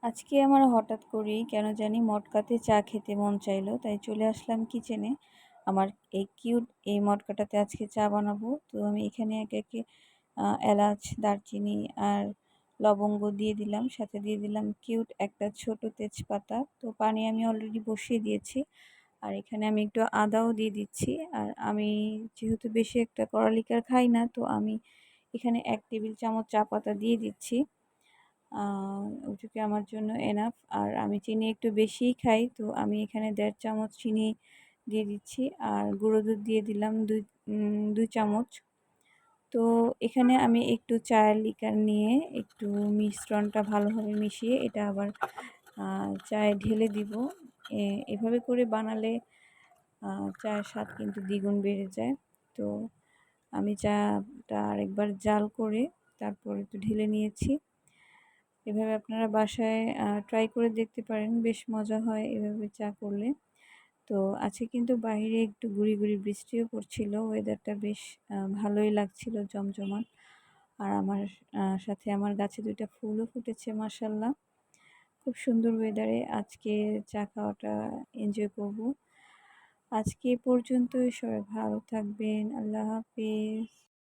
আজকে আমার হঠাৎ করেই কেন জানি মটকাতে চা খেতে মন চাইলো, তাই চলে আসলাম কিচেনে। আমার এই কিউট এই মটকাটাতে আজকে চা বানাবো। তো আমি এখানে একে একে এলাচ, দারচিনি আর লবঙ্গ দিয়ে দিলাম, সাথে দিয়ে দিলাম কিউট একটা ছোট তেজপাতা। তো পানি আমি অলরেডি বসিয়ে দিয়েছি, আর এখানে আমি একটু আদাও দিয়ে দিচ্ছি। আর আমি যেহেতু বেশি একটা কড়া লিকার খাই না, তো আমি এখানে 1 টেবিল চামচ চা পাতা দিয়ে দিচ্ছি। ওইটুকু আমার জন্য এনাফ। আর আমি চিনি একটু বেশিই খাই, তো আমি এখানে 1.5 চামচ চিনি দিয়ে দিচ্ছি। আর গুঁড়ো দুধ দিয়ে দিলাম 2 চামচ। তো এখানে আমি একটু চায়ের লিকার নিয়ে একটু মিশ্রণটা ভালোভাবে মিশিয়ে এটা আবার চায়ে ঢেলে দিব। এভাবে করে বানালে চায়ের স্বাদ কিন্তু দ্বিগুণ বেড়ে যায়। তো আমি চাটা আরেকবার জাল করে তারপর একটু ঢেলে নিয়েছি। এভাবে আপনারা বাসায় ট্রাই করে দেখতে পারেন, বেশ মজা হয় এভাবে চা করলে। তো আজকে কিন্তু বাইরে একটু গুঁড়ি গুঁড়ি বৃষ্টিও পড়ছিল, ওয়েদারটা বেশ ভালোই লাগছিল, জমজমাট। আর আমার সাথে আমার গাছে 2টা ফুলও ফুটেছে মাশাআল্লাহ। খুব সুন্দর ওয়েদারে আজকে চা খাওয়াটা এনজয় করব। আজকে এ পর্যন্তই, সবাই ভালো থাকবেন। আল্লাহ হাফেজ।